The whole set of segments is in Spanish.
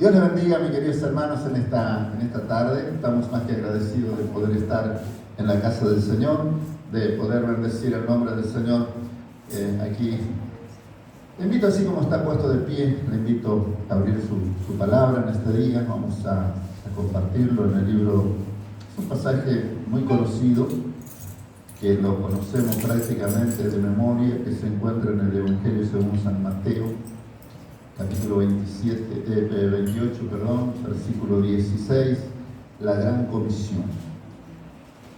Dios les bendiga, mis queridos hermanos, en esta tarde. Estamos más que agradecidos de poder estar en la casa del Señor, de poder bendecir el nombre del Señor aquí. Le invito, así como está puesto de pie, le invito a abrir su palabra en este día. Vamos a compartirlo en el libro. Es un pasaje muy conocido, que lo conocemos prácticamente de memoria, que se encuentra en el Evangelio según San Mateo, capítulo 28, versículo 16, la gran comisión.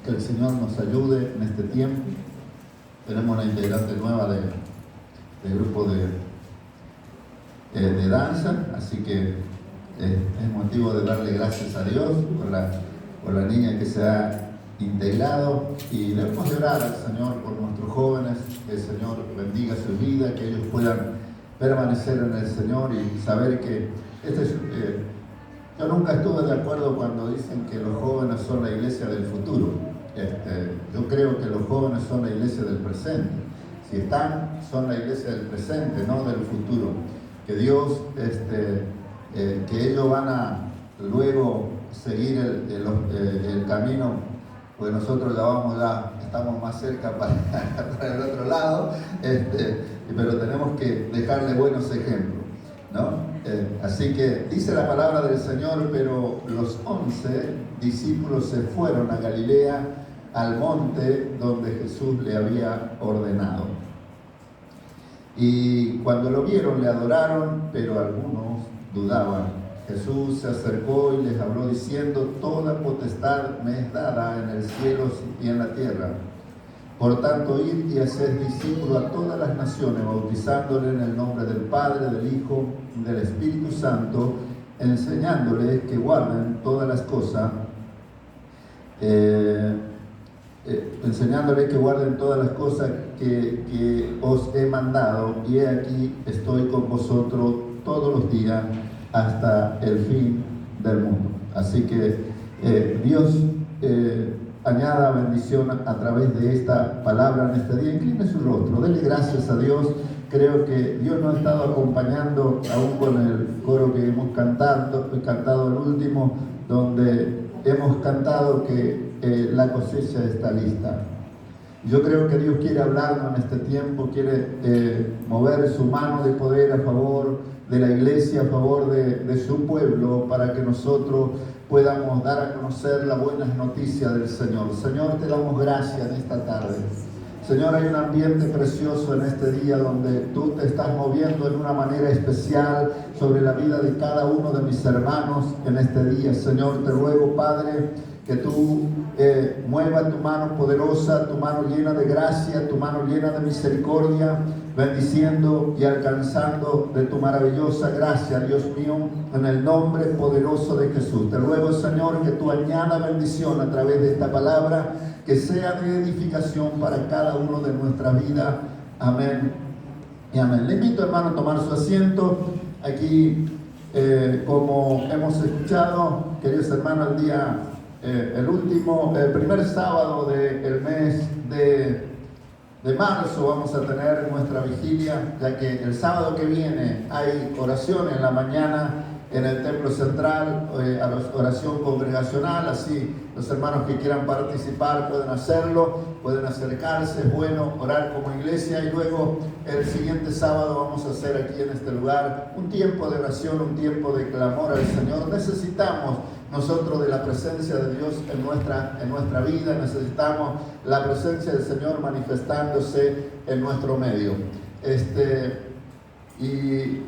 Que el Señor nos ayude en este tiempo. Tenemos una integrante nueva del grupo de danza, así que es motivo de darle gracias a Dios por la niña que se ha integrado, y debemos de orar al Señor por nuestros jóvenes, que el Señor bendiga su vida, que ellos puedan permanecer en el Señor y saber que yo nunca estuve de acuerdo cuando dicen que los jóvenes son la iglesia del futuro. Yo creo que los jóvenes son la iglesia del presente. Si están, son la iglesia del presente, no del futuro. Que Dios, que ellos van a luego seguir el camino, pues nosotros estamos más cerca para el otro lado, pero tenemos que dejarle buenos ejemplos, ¿no? Así que dice la palabra del Señor: pero los 11 discípulos se fueron a Galilea, al monte donde Jesús le había ordenado. Y cuando lo vieron, le adoraron, pero algunos dudaban. Jesús se acercó y les habló diciendo: toda potestad me es dada en el cielo y en la tierra. Por tanto, id y haced discípulos a todas las naciones, bautizándoles en el nombre del Padre, del Hijo y del Espíritu Santo, enseñándoles que guarden todas las cosas, que os he mandado, y he aquí estoy con vosotros todos los días hasta el fin del mundo. Así que Dios añada bendición a través de esta palabra en este día. Incline su rostro, dele gracias a Dios. Creo que Dios nos ha estado acompañando, aún con el coro que hemos cantado el último, donde hemos cantado que la cosecha está lista. Yo creo que Dios quiere hablarnos en este tiempo, quiere mover su mano de poder a favor de la iglesia, a favor de su pueblo, para que nosotros podamos dar a conocer las buenas noticias del Señor. Señor, te damos gracias en esta tarde. Señor, hay un ambiente precioso en este día donde tú te estás moviendo en una manera especial sobre la vida de cada uno de mis hermanos en este día. Señor, te ruego, Padre, que tú muevas tu mano poderosa, tu mano llena de gracia, tu mano llena de misericordia, bendiciendo y alcanzando de tu maravillosa gracia, Dios mío, en el nombre poderoso de Jesús. Te ruego, Señor, que tú añada bendición a través de esta palabra, que sea de edificación para cada uno de nuestra vida. Amén y amén. Le invito, hermano, a tomar su asiento. Aquí, como hemos escuchado, queridos hermanos, el primer sábado del mes de marzo vamos a tener nuestra vigilia, ya que el sábado que viene hay oración en la mañana en el templo central, oración congregacional. Así los hermanos que quieran participar pueden hacerlo, pueden acercarse. Es bueno orar como iglesia, y luego el siguiente sábado vamos a hacer aquí en este lugar un tiempo de oración, un tiempo de clamor al Señor. Necesitamos nosotros de la presencia de Dios en nuestra vida, necesitamos la presencia del Señor manifestándose en nuestro medio. Y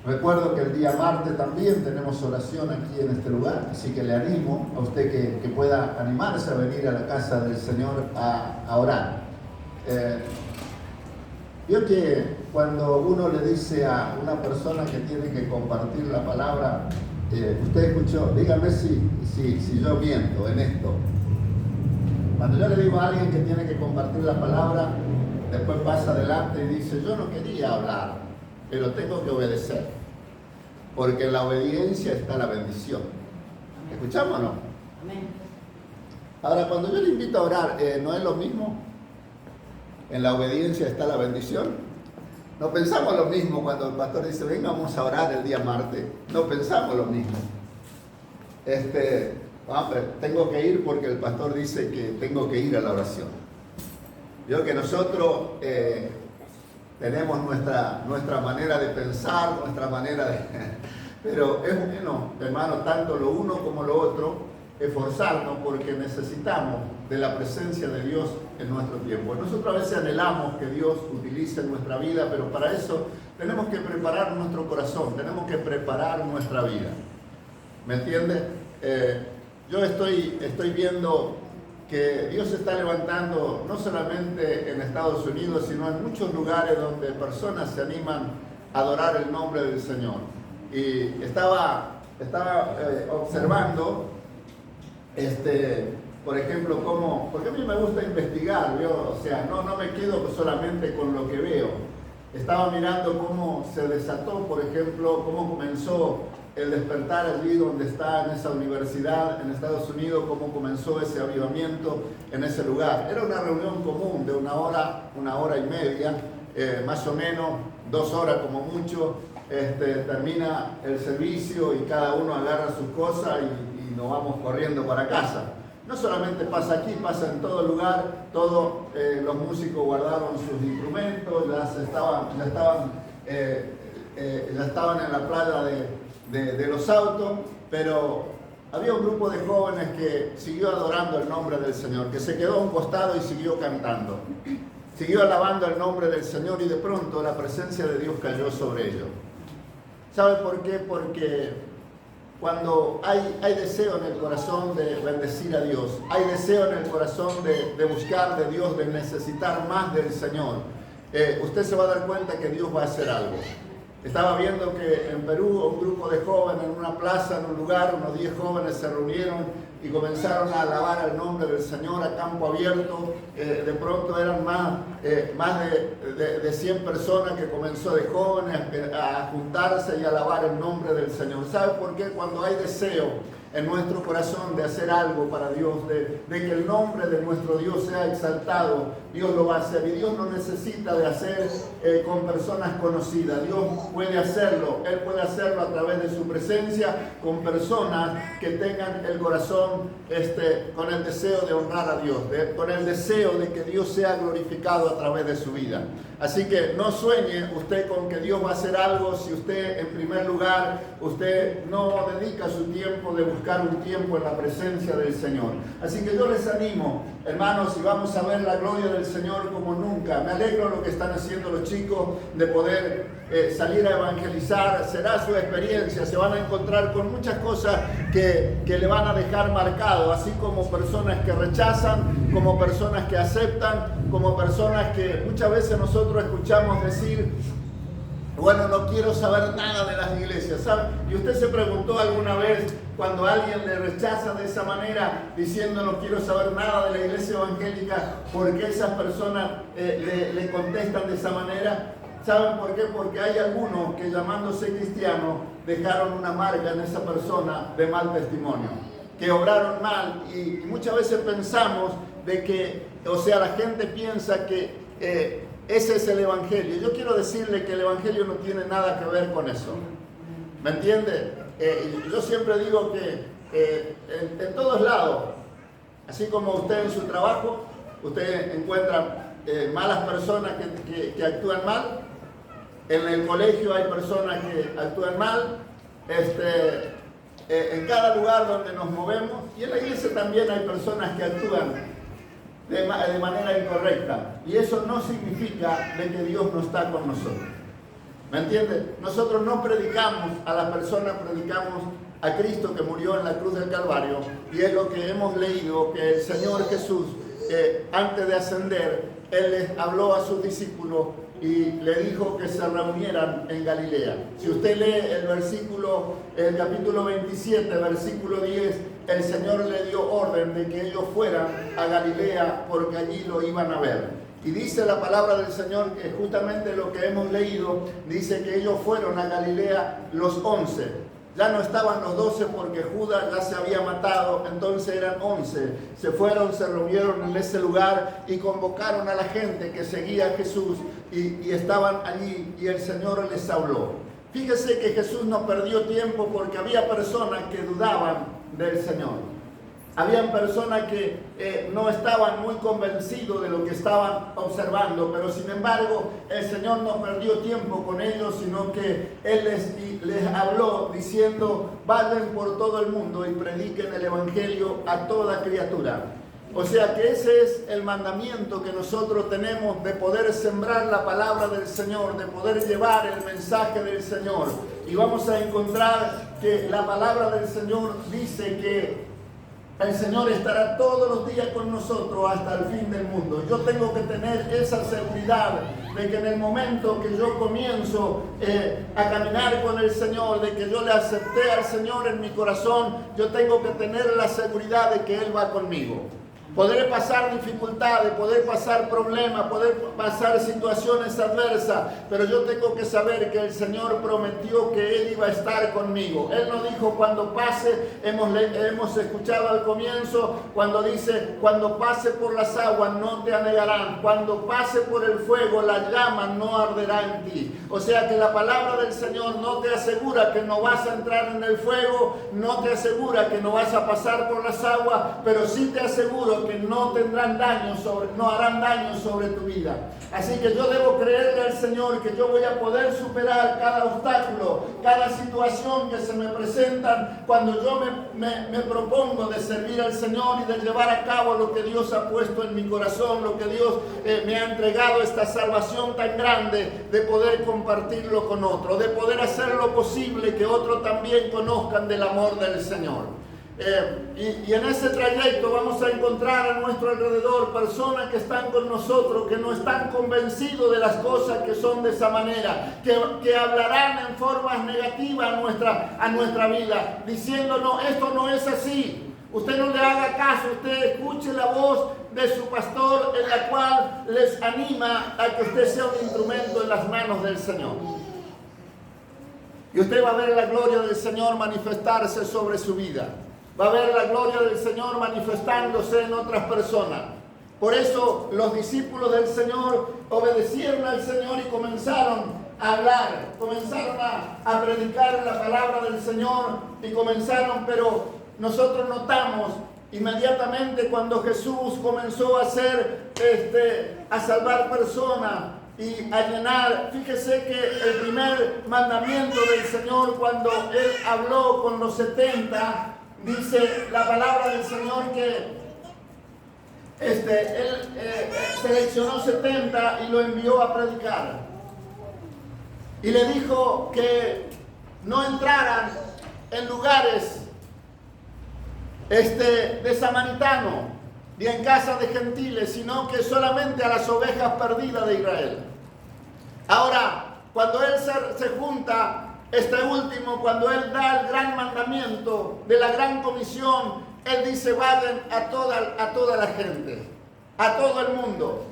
recuerdo que el día martes también tenemos oración aquí en este lugar, así que le animo a usted que pueda animarse a venir a la casa del Señor a orar. Yo que cuando uno le dice a una persona que tiene que compartir la palabra, usted escuchó, dígame si yo miento en esto. Cuando yo le digo a alguien que tiene que compartir la palabra, después pasa adelante y dice: yo no quería hablar, pero tengo que obedecer, porque en la obediencia está la bendición. ¿Escuchamos o no? Amén. Ahora, cuando yo le invito a orar, ¿no es lo mismo? En la obediencia está la bendición. No pensamos lo mismo cuando el pastor dice, venga, vamos a orar el día martes. No pensamos lo mismo. Tengo que ir porque el pastor dice que tengo que ir a la oración. Yo que nosotros tenemos nuestra manera de pensar, nuestra manera de... Pero es bueno, hermano, tanto lo uno como lo otro, esforzarnos porque necesitamos de la presencia de Dios en nuestro tiempo. Nosotros a veces anhelamos que Dios utilice nuestra vida, pero para eso tenemos que preparar nuestro corazón, tenemos que preparar nuestra vida. ¿Me entiende? Yo estoy viendo que Dios se está levantando no solamente en Estados Unidos, sino en muchos lugares donde personas se animan a adorar el nombre del Señor. Y estaba observando, por ejemplo, porque a mí me gusta investigar, ¿vio? O sea, no me quedo solamente con lo que veo. Estaba mirando cómo se desató, por ejemplo, cómo comenzó el despertar allí donde está en esa universidad en Estados Unidos, cómo comenzó ese avivamiento en ese lugar. Era una reunión común de una hora y media, más o menos, 2 horas como mucho. Termina el servicio y cada uno agarra sus cosas y nos vamos corriendo para casa. No solamente pasa aquí, pasa en todo lugar. Todos los músicos guardaron sus instrumentos, ya estaban en la playa de los autos, pero había un grupo de jóvenes que siguió adorando el nombre del Señor, que se quedó a un costado y siguió cantando, siguió alabando el nombre del Señor, y de pronto la presencia de Dios cayó sobre ellos. ¿Sabe por qué? Porque cuando hay deseo en el corazón de bendecir a Dios, hay deseo en el corazón de buscar de Dios, de necesitar más del Señor, usted se va a dar cuenta que Dios va a hacer algo. Estaba viendo que en Perú un grupo de jóvenes en una plaza, en un lugar, unos 10 jóvenes se reunieron y comenzaron a alabar el nombre del Señor a campo abierto. De pronto eran más de 100 personas que comenzó de jóvenes a juntarse y a alabar el nombre del Señor. ¿Sabe por qué? Cuando hay deseo en nuestro corazón de hacer algo para Dios, de que el nombre de nuestro Dios sea exaltado, Dios lo va a hacer. Y Dios no necesita de hacer con personas conocidas. Dios puede hacerlo. Él puede hacerlo a través de su presencia con personas que tengan el corazón con el deseo de honrar a Dios, con el deseo de que Dios sea glorificado a través de su vida. Así que no sueñe usted con que Dios va a hacer algo si usted, en primer lugar, usted no dedica su tiempo de buscar un tiempo en la presencia del Señor. Así que yo les animo, hermanos, y vamos a ver la gloria del Señor como nunca. Me alegro lo que están haciendo los chicos de poder salir a evangelizar. Será su experiencia, se van a encontrar con muchas cosas que le van a dejar marcado, así como personas que rechazan, como personas que aceptan, como personas que muchas veces nosotros escuchamos decir, bueno, no quiero saber nada de las iglesias, ¿sabe? Y usted se preguntó alguna vez, cuando alguien le rechaza de esa manera, diciendo no quiero saber nada de la iglesia evangélica, ¿por qué esas personas le contestan de esa manera? ¿Saben por qué? Porque hay algunos que, llamándose cristianos, dejaron una marca en esa persona de mal testimonio, que obraron mal, y muchas veces pensamos de que, o sea, la gente piensa que ese es el evangelio. Yo quiero decirle que el evangelio no tiene nada que ver con eso. ¿Me entiende? Yo siempre digo que en todos lados, así como usted en su trabajo, usted encuentra malas personas que actúan mal. En el colegio hay personas que actúan mal. En cada lugar donde nos movemos, y en la iglesia también hay personas que actúan de manera incorrecta, y eso no significa de que Dios no está con nosotros. ¿Me entiende? Nosotros no predicamos a las personas, predicamos a Cristo que murió en la cruz del Calvario, y es lo que hemos leído, que el Señor Jesús, antes de ascender, Él les habló a sus discípulos y le dijo que se reunieran en Galilea. Si usted lee el capítulo 27, versículo 10, el Señor le dio orden de que ellos fueran a Galilea porque allí lo iban a ver. Y dice la palabra del Señor que justamente lo que hemos leído, dice que ellos fueron a Galilea los 11. ya no estaban los 12 porque Judas ya se había matado, entonces eran 11. Se fueron, se reunieron en ese lugar y convocaron a la gente que seguía a Jesús y estaban allí y el Señor les habló. Fíjese que Jesús no perdió tiempo porque había personas que dudaban del Señor. Habían personas que no estaban muy convencidos de lo que estaban observando, pero sin embargo el Señor no perdió tiempo con ellos, sino que Él les habló diciendo: vayan por todo el mundo y prediquen el Evangelio a toda criatura. O sea que ese es el mandamiento que nosotros tenemos, de poder sembrar la palabra del Señor, de poder llevar el mensaje del Señor. Y vamos a encontrar que la palabra del Señor dice que el Señor estará todos los días con nosotros hasta el fin del mundo. Yo tengo que tener esa seguridad de que en el momento que yo comienzo a caminar con el Señor, de que yo le acepté al Señor en mi corazón, yo tengo que tener la seguridad de que Él va conmigo. Podré pasar dificultades, poder pasar problemas, poder pasar situaciones adversas, pero yo tengo que saber que el Señor prometió que Él iba a estar conmigo. Él nos dijo: cuando pase, hemos escuchado al comienzo, cuando dice: cuando pase por las aguas no te anegarán, cuando pase por el fuego la llama no arderá en ti. O sea que la palabra del Señor no te asegura que no vas a entrar en el fuego, no te asegura que no vas a pasar por las aguas, pero sí te aseguro que no harán daño sobre tu vida. Así que yo debo creerle al Señor que yo voy a poder superar cada obstáculo, cada situación que se me presentan cuando yo me propongo de servir al Señor y de llevar a cabo lo que Dios ha puesto en mi corazón, lo que Dios me ha entregado, esta salvación tan grande, de poder compartirlo con otro, de poder hacer lo posible que otros también conozcan del amor del Señor. Y en ese trayecto vamos a encontrar a nuestro alrededor personas que están con nosotros, que no están convencidos de las cosas que son de esa manera, que hablarán en formas negativas a nuestra vida, diciéndonos: esto no es así. Usted no le haga caso, usted escuche la voz de su pastor, en la cual les anima a que usted sea un instrumento en las manos del Señor. Y usted va a ver la gloria del Señor manifestarse sobre su vida. Va a ver la gloria del Señor manifestándose en otras personas. Por eso los discípulos del Señor obedecieron al Señor y comenzaron a hablar, comenzaron a predicar la palabra del Señor y pero nosotros notamos inmediatamente cuando Jesús comenzó a a salvar personas y a llenar. Fíjese que el primer mandamiento del Señor, cuando Él habló con los 70, dice la palabra del Señor que Él seleccionó 70 y lo envió a predicar. Y le dijo que no entraran en lugares de samaritanos, ni en casa de gentiles, sino que solamente a las ovejas perdidas de Israel. Ahora, cuando Él se junta, último, cuando Él da el gran mandamiento de la gran comisión, Él dice: vayan a toda la gente, a todo el mundo.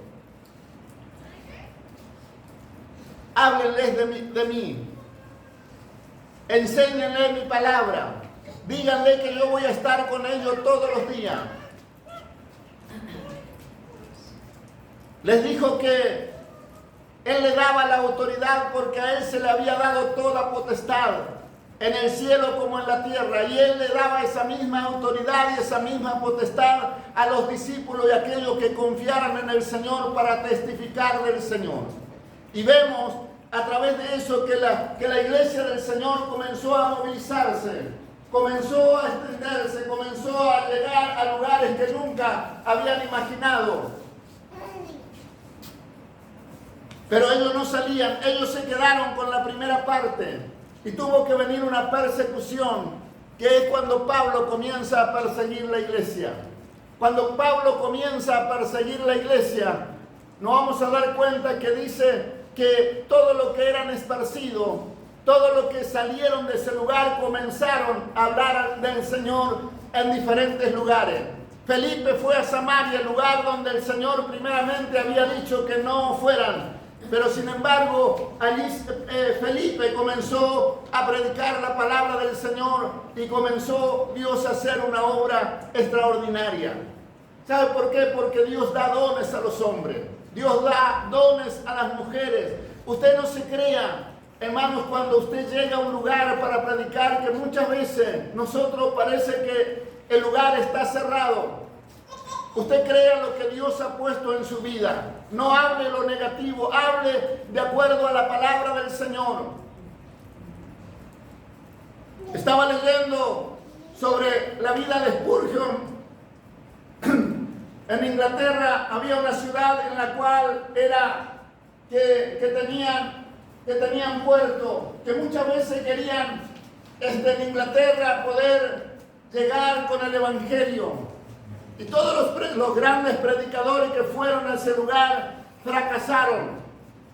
Háblenles de mí. Enséñenle mi palabra. Díganle que yo voy a estar con ellos todos los días. Les dijo que Él le daba la autoridad porque a Él se le había dado toda potestad en el cielo como en la tierra, y Él le daba esa misma autoridad y esa misma potestad a los discípulos y a aquellos que confiaran en el Señor para testificar del Señor. Y vemos a través de eso que la iglesia del Señor comenzó a movilizarse, comenzó a extenderse, comenzó a llegar a lugares que nunca habían imaginado. Pero ellos no salían, ellos se quedaron con la primera parte y tuvo que venir una persecución, que es cuando Pablo comienza a perseguir la iglesia. Cuando Pablo comienza a perseguir la iglesia, nos vamos a dar cuenta que dice que todo lo que eran esparcidos, todo lo que salieron de ese lugar, comenzaron a hablar del Señor en diferentes lugares. Felipe fue a Samaria, el lugar donde el Señor primeramente había dicho que no fueran. Pero sin embargo, allí Felipe comenzó a predicar la palabra del Señor y comenzó Dios a hacer una obra extraordinaria. ¿Sabe por qué? Porque Dios da dones a los hombres. Dios da dones a las mujeres. Usted no se crea, hermanos, cuando usted llega a un lugar para predicar, que muchas veces nosotros parece que el lugar está cerrado. Usted crea lo que Dios ha puesto en su vida. No hable lo negativo, hable de acuerdo a la palabra del Señor. Estaba leyendo sobre la vida de Spurgeon. En Inglaterra había una ciudad en la cual tenían puerto, que muchas veces querían en Inglaterra poder llegar con el Evangelio. Y todos los grandes predicadores que fueron a ese lugar fracasaron.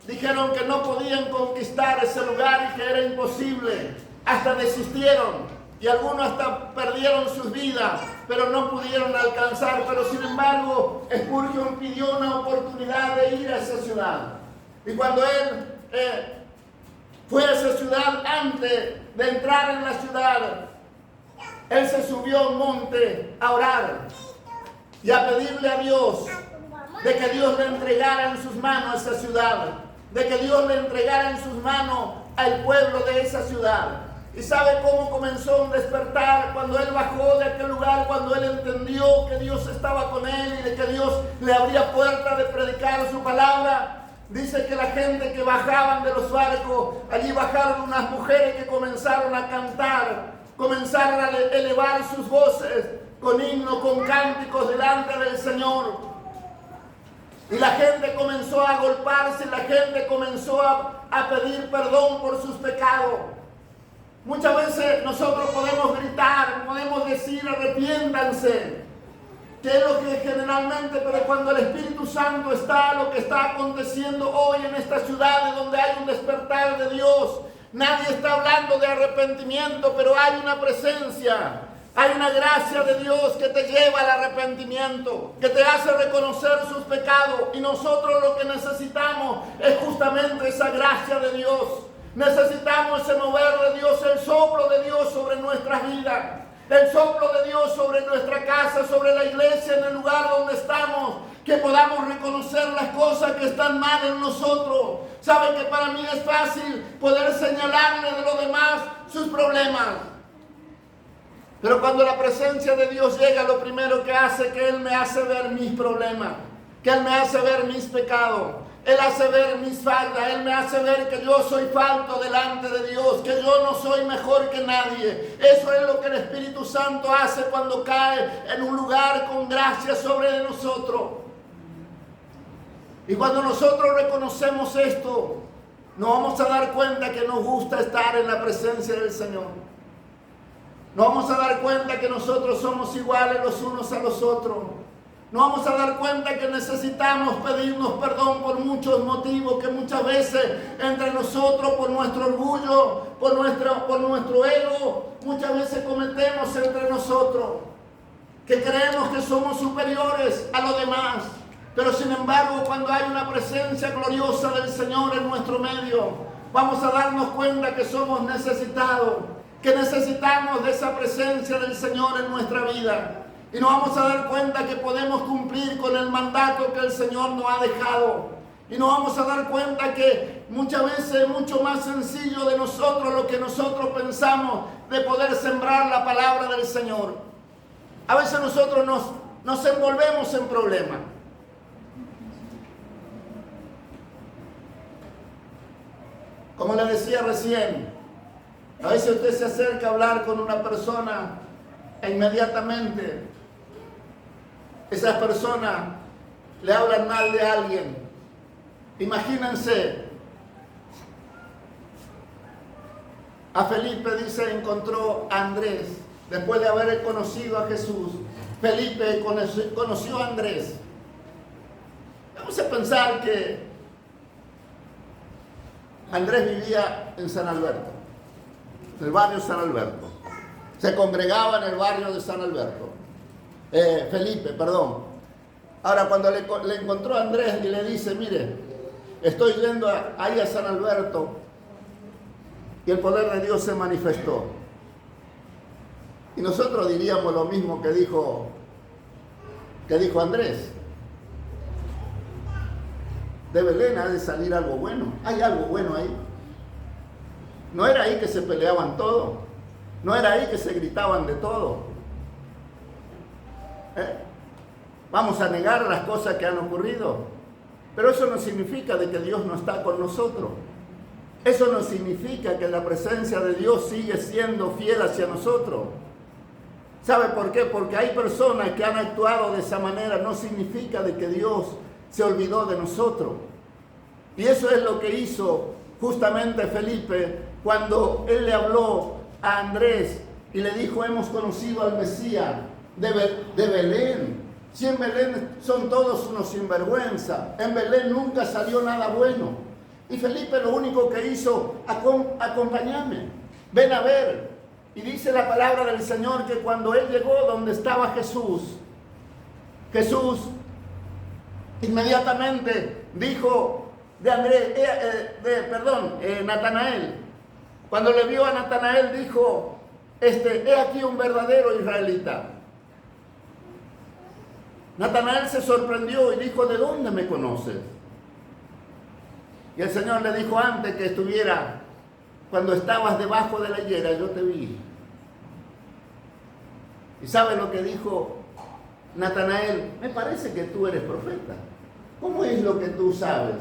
Dijeron que no podían conquistar ese lugar y que era imposible. Hasta desistieron. Y algunos hasta perdieron sus vidas, pero no pudieron alcanzar. Pero sin embargo, Spurgeon pidió una oportunidad de ir a esa ciudad. Y cuando él fue a esa ciudad, antes de entrar en la ciudad, él se subió a un monte a orar y a pedirle a Dios de que Dios le entregara en sus manos esa ciudad, de que Dios le entregara en sus manos al pueblo de esa ciudad. ¿Y sabe cómo comenzó un despertar? Cuando él bajó de aquel lugar, cuando él entendió que Dios estaba con él y de que Dios le abría puertas de predicar su palabra. Dice que la gente que bajaban de los barcos, allí bajaron unas mujeres que comenzaron a cantar, comenzaron a elevar sus voces con himnos, con cánticos delante del Señor. Y la gente comenzó a agolparse, la gente comenzó a pedir perdón por sus pecados. Muchas veces nosotros podemos gritar, podemos decir arrepiéntanse, que es lo que generalmente, pero cuando el Espíritu Santo está, lo que está aconteciendo hoy en esta ciudad donde hay un despertar de Dios, nadie está hablando de arrepentimiento, pero hay una presencia. Hay una gracia de Dios que te lleva al arrepentimiento, que te hace reconocer sus pecados. Y nosotros lo que necesitamos es justamente esa gracia de Dios. Necesitamos ese mover de Dios, el soplo de Dios sobre nuestras vidas. El soplo de Dios sobre nuestra casa, sobre la iglesia, en el lugar donde estamos. Que podamos reconocer las cosas que están mal en nosotros. Saben que para mí es fácil poder señalarle de los demás sus problemas. Pero cuando la presencia de Dios llega, lo primero que hace es que Él me hace ver mis problemas, que Él me hace ver mis pecados, Él hace ver mis faltas, Él me hace ver que yo soy falto delante de Dios, que yo no soy mejor que nadie. Eso es lo que el Espíritu Santo hace cuando cae en un lugar con gracia sobre nosotros. Y cuando nosotros reconocemos esto, nos vamos a dar cuenta que nos gusta estar en la presencia del Señor. Nos vamos a dar cuenta que nosotros somos iguales los unos a los otros. Nos vamos a dar cuenta que necesitamos pedirnos perdón por muchos motivos que muchas veces entre nosotros, por nuestro orgullo, por nuestro ego, muchas veces cometemos entre nosotros. Que creemos que somos superiores a los demás. Pero sin embargo, cuando hay una presencia gloriosa del Señor en nuestro medio, vamos a darnos cuenta que somos necesitados. Que necesitamos de esa presencia del Señor en nuestra vida. Y nos vamos a dar cuenta que podemos cumplir con el mandato que el Señor nos ha dejado. Y nos vamos a dar cuenta que muchas veces es mucho más sencillo de nosotros lo que nosotros pensamos de poder sembrar la palabra del Señor. A veces nosotros nos envolvemos en problemas. Como le decía recién, a veces usted se acerca a hablar con una persona e inmediatamente esas personas le hablan mal de alguien. Imagínense, a Felipe dice encontró a Andrés, después de haber conocido a Jesús. Felipe conoció a Andrés. Vamos a pensar que Andrés vivía en San Alberto, en el barrio San Alberto. Se congregaba en el barrio de San Alberto. Felipe, perdón. Ahora, cuando le encontró a Andrés y le dice, mire, estoy yendo ahí a San Alberto y el poder de Dios se manifestó. Y nosotros diríamos lo mismo que dijo Andrés. De Belén ha de salir algo bueno. Hay algo bueno ahí. No era ahí que se peleaban todo. No era ahí que se gritaban de todo. Vamos a negar las cosas que han ocurrido. Pero eso no significa de que Dios no está con nosotros. Eso no significa que la presencia de Dios sigue siendo fiel hacia nosotros. ¿Sabe por qué? Porque hay personas que han actuado de esa manera. No significa de que Dios se olvidó de nosotros. Y eso es lo que hizo justamente Felipe cuando él le habló a Andrés y le dijo: hemos conocido al Mesías de Belén. Si en Belén son todos unos sinvergüenza, en Belén nunca salió nada bueno. Y Felipe lo único que hizo: acompáñame, ven a ver. Y dice la palabra del Señor que cuando él llegó donde estaba Jesús inmediatamente dijo Natanael. Cuando le vio a Natanael dijo: he aquí un verdadero israelita. Natanael se sorprendió y dijo: ¿de dónde me conoces? Y el Señor le dijo: antes que estuviera, cuando estabas debajo de la higuera, yo te vi. ¿Y sabe lo que dijo Natanael? Me parece que tú eres profeta. ¿Cómo es lo que tú sabes?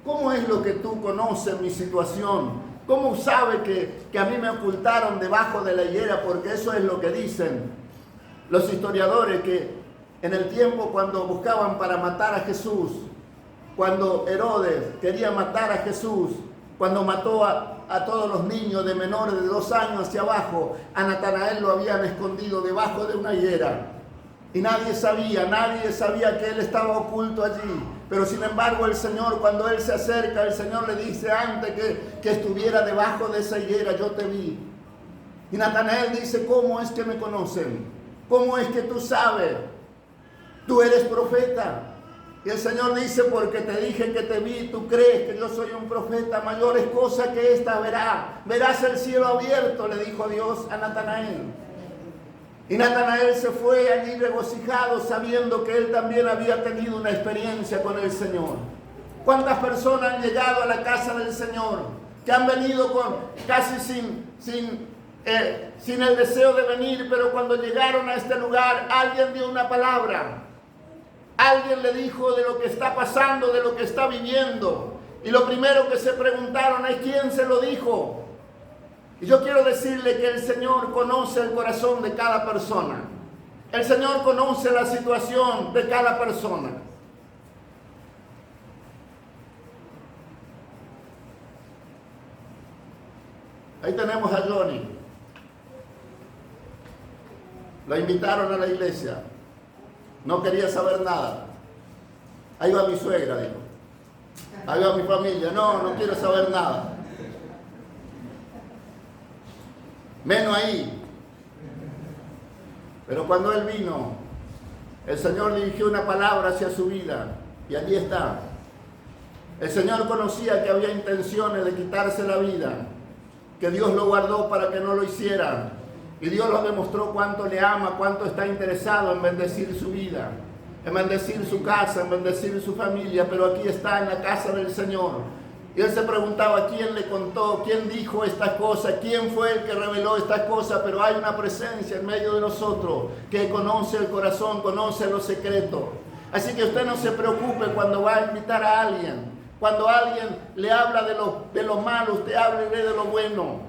¿Cómo es lo que tú conoces mi situación? ¿Cómo sabe que a mí me ocultaron debajo de la higuera? Porque eso es lo que dicen los historiadores, que en el tiempo cuando buscaban para matar a Jesús, cuando Herodes quería matar a Jesús, cuando mató a todos los niños de menores de 2 años hacia abajo, a Natanael lo habían escondido debajo de una higuera. Y nadie sabía que él estaba oculto allí. Pero sin embargo el Señor, cuando él se acerca, el Señor le dice: antes que estuviera debajo de esa higuera, yo te vi. Y Natanael dice: ¿cómo es que me conocen? ¿Cómo es que tú sabes? Tú eres profeta. Y el Señor dice: porque te dije que te vi, tú crees que yo soy un profeta. Mayores cosas que esta verás el cielo abierto, le dijo Dios a Natanael. Y Natanael se fue allí regocijado, sabiendo que él también había tenido una experiencia con el Señor. ¿Cuántas personas han llegado a la casa del Señor, que han venido casi sin el deseo de venir, pero cuando llegaron a este lugar, alguien dio una palabra? Alguien le dijo de lo que está pasando, de lo que está viviendo. Y lo primero que se preguntaron es: ¿quién se lo dijo? Y yo quiero decirle que el Señor conoce el corazón de cada persona. El Señor conoce la situación de cada persona. Ahí tenemos a Johnny. Lo invitaron a la iglesia. No quería saber nada. Ahí va mi suegra, dijo. Ahí va mi familia. No quiero saber nada. Menos ahí. Pero cuando él vino, el Señor dirigió una palabra hacia su vida. Y allí está. El Señor conocía que había intenciones de quitarse la vida, que Dios lo guardó para que no lo hiciera. Y Dios lo demostró cuánto le ama, cuánto está interesado en bendecir su vida, en bendecir su casa, en bendecir su familia. Pero aquí está en la casa del Señor. Y él se preguntaba: ¿quién le contó? ¿Quién dijo estas cosas? ¿Quién fue el que reveló estas cosas? Pero hay una presencia en medio de nosotros que conoce el corazón, conoce los secretos. Así que usted no se preocupe cuando va a invitar a alguien. Cuando alguien le habla de lo malo, usted háblele de lo bueno.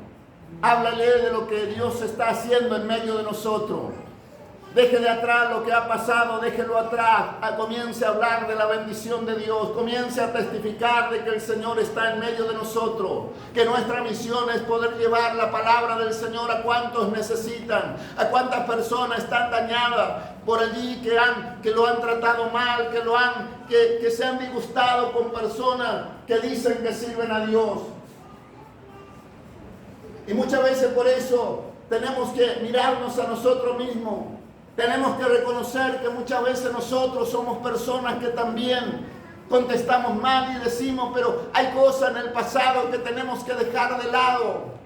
Háblale de lo que Dios está haciendo en medio de nosotros. Deje de atrás lo que ha pasado, déjelo atrás. Comience a hablar de la bendición de Dios. Comience a testificar de que el Señor está en medio de nosotros. Que nuestra misión es poder llevar la palabra del Señor a cuantos necesitan. A cuántas personas están dañadas por allí, que lo han tratado mal, que se han disgustado con personas que dicen que sirven a Dios. Y muchas veces por eso tenemos que mirarnos a nosotros mismos. Tenemos que reconocer que muchas veces nosotros somos personas que también contestamos mal y decimos, pero hay cosas en el pasado que tenemos que dejar de lado.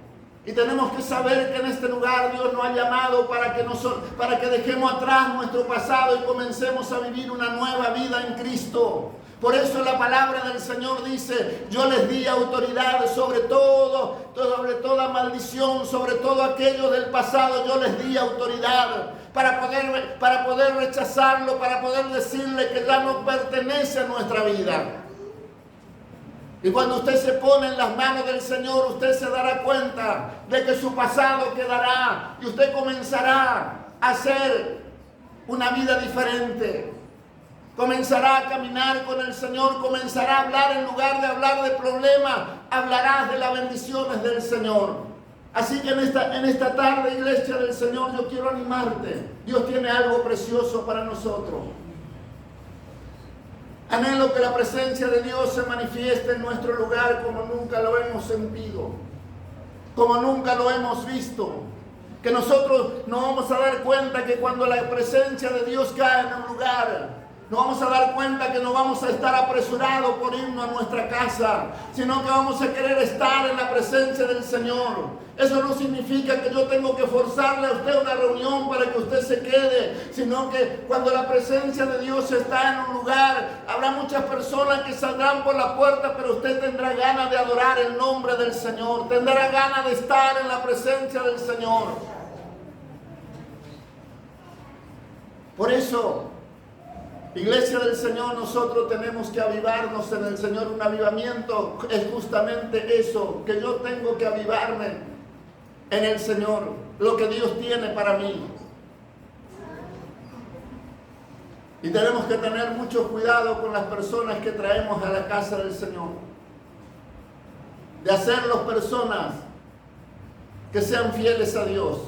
Y tenemos que saber que en este lugar Dios nos ha llamado para que dejemos atrás nuestro pasado y comencemos a vivir una nueva vida en Cristo. Por eso la palabra del Señor dice, yo les di autoridad sobre sobre toda maldición, sobre todo aquello del pasado, yo les di autoridad para poder rechazarlo, para poder decirle que ya no pertenece a nuestra vida. Y cuando usted se pone en las manos del Señor, usted se dará cuenta de que su pasado quedará y usted comenzará a hacer una vida diferente. Comenzará a caminar con el Señor, comenzará a hablar en lugar de hablar de problemas, hablarás de las bendiciones del Señor. Así que en esta tarde, iglesia del Señor, yo quiero animarte. Dios tiene algo precioso para nosotros. Anhelo que la presencia de Dios se manifieste en nuestro lugar como nunca lo hemos sentido, como nunca lo hemos visto. Que nosotros nos vamos a dar cuenta que cuando la presencia de Dios cae en un lugar, nos vamos a dar cuenta que no vamos a estar apresurados por irnos a nuestra casa, sino que vamos a querer estar en la presencia del Señor. Eso no significa que yo tengo que forzarle a usted una reunión para que usted se quede, sino que cuando la presencia de Dios está en un lugar, habrá muchas personas que saldrán por la puerta, pero usted tendrá ganas de adorar el nombre del Señor, tendrá ganas de estar en la presencia del Señor. Por eso, iglesia del Señor, nosotros tenemos que avivarnos en el Señor. Un avivamiento es justamente eso, que yo tengo que avivarme en el Señor, lo que Dios tiene para mí. Y tenemos que tener mucho cuidado con las personas que traemos a la casa del Señor, de hacerlos personas que sean fieles a Dios.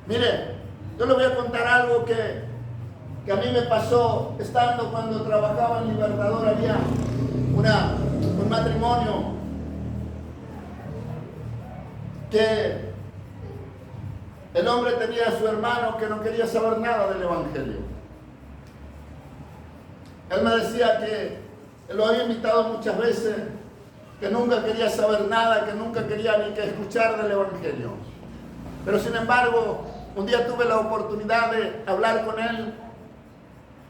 Mire, yo le voy a contar algo que a mí me pasó estando cuando trabajaba en Libertador. Había un matrimonio que el hombre tenía a su hermano que no quería saber nada del Evangelio. Él me decía que lo había invitado muchas veces, que nunca quería saber nada, que nunca quería ni que escuchar del Evangelio. Pero sin embargo, un día tuve la oportunidad de hablar con él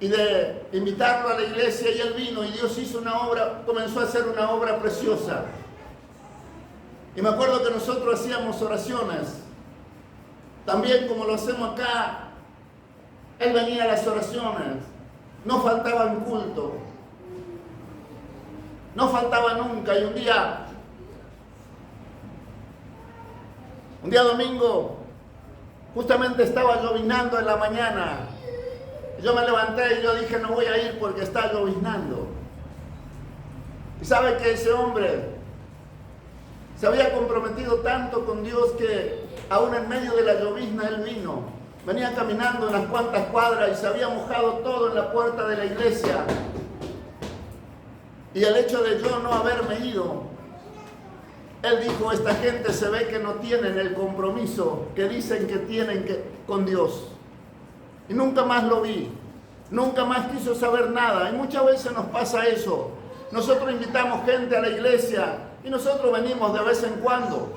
y de invitarlo a la iglesia, y él vino y Dios hizo una obra, comenzó a hacer una obra preciosa. Y me acuerdo que nosotros hacíamos oraciones, también como lo hacemos acá. Él venía a las oraciones, no faltaba en culto, no faltaba nunca. Y un día domingo, justamente estaba lloviznando en la mañana. Yo me levanté y yo dije, no voy a ir porque está lloviznando. Y sabe que ese hombre se había comprometido tanto con Dios que aún en medio de la llovizna él vino. Venía caminando unas cuantas cuadras y se había mojado todo en la puerta de la iglesia. Y el hecho de yo no haberme ido, él dijo, esta gente se ve que no tienen el compromiso que dicen que tienen con Dios. Y nunca más lo vi, nunca más quiso saber nada. Y muchas veces nos pasa eso. Nosotros invitamos gente a la iglesia y nosotros venimos de vez en cuando.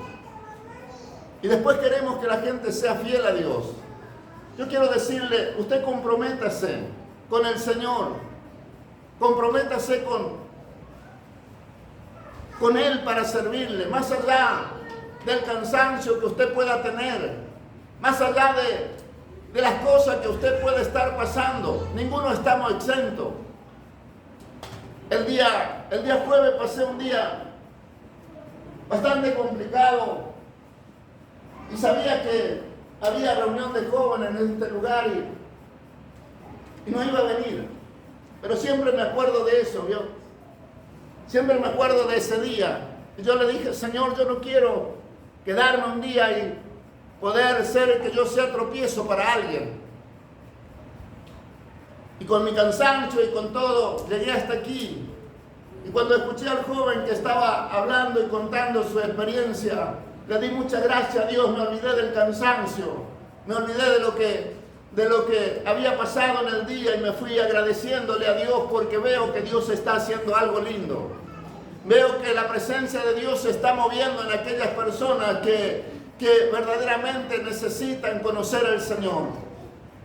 Y después queremos que la gente sea fiel a Dios. Yo quiero decirle, usted comprométase con el Señor. Comprométase con Él para servirle. Más allá del cansancio que usted pueda tener, más allá de las cosas que usted puede estar pasando, ninguno estamos exentos. El día jueves pasé un día bastante complicado y sabía que había reunión de jóvenes en este lugar y no iba a venir, pero siempre me acuerdo de eso, ¿vio? Siempre me acuerdo de ese día. Y yo le dije, Señor, yo no quiero quedarme un día y poder ser que yo sea tropiezo para alguien. Y con mi cansancio y con todo, llegué hasta aquí. Y cuando escuché al joven que estaba hablando y contando su experiencia, le di muchas gracias a Dios, me olvidé del cansancio, me olvidé de lo que de lo que había pasado en el día y me fui agradeciéndole a Dios porque veo que Dios está haciendo algo lindo. Veo que la presencia de Dios se está moviendo en aquellas personas que verdaderamente necesitan conocer al Señor.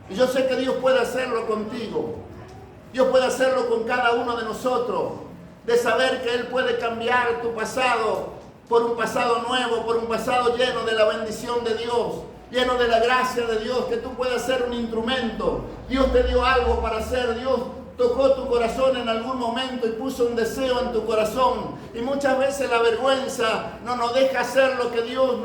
Y yo sé que Dios puede hacerlo contigo. Dios puede hacerlo con cada uno de nosotros. De saber que Él puede cambiar tu pasado por un pasado nuevo, por un pasado lleno de la bendición de Dios, lleno de la gracia de Dios, que tú puedas ser un instrumento. Dios te dio algo para hacer. Dios tocó tu corazón en algún momento y puso un deseo en tu corazón. Y muchas veces la vergüenza no nos deja hacer lo que Dios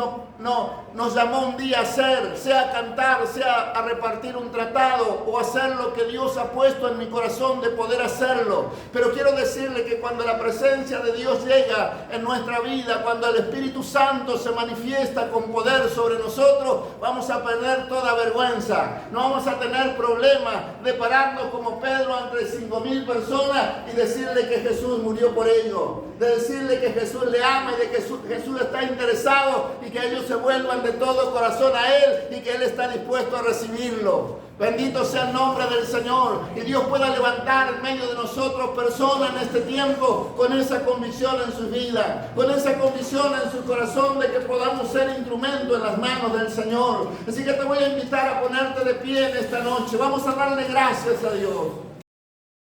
nos llamó un día a hacer, sea cantar, sea a repartir un tratado o hacer lo que Dios ha puesto en mi corazón de poder hacerlo. Pero quiero decirle que cuando la presencia de Dios llega en nuestra vida, cuando el Espíritu Santo se manifiesta con poder sobre nosotros, vamos a perder toda vergüenza. No vamos a tener problema de pararnos como Pedro ante 5,000 personas y decirle que Jesús murió por ellos, de decirle que Jesús le ama y de que Jesús está interesado y que ellos se vuelvan de todo corazón a Él y que Él está dispuesto a recibirlo. Bendito sea el nombre del Señor, y Dios pueda levantar en medio de nosotros personas en este tiempo con esa convicción en su vida, con esa convicción en su corazón de que podamos ser instrumento en las manos del Señor. Así que te voy a invitar a ponerte de pie en esta noche. Vamos a darle gracias a Dios.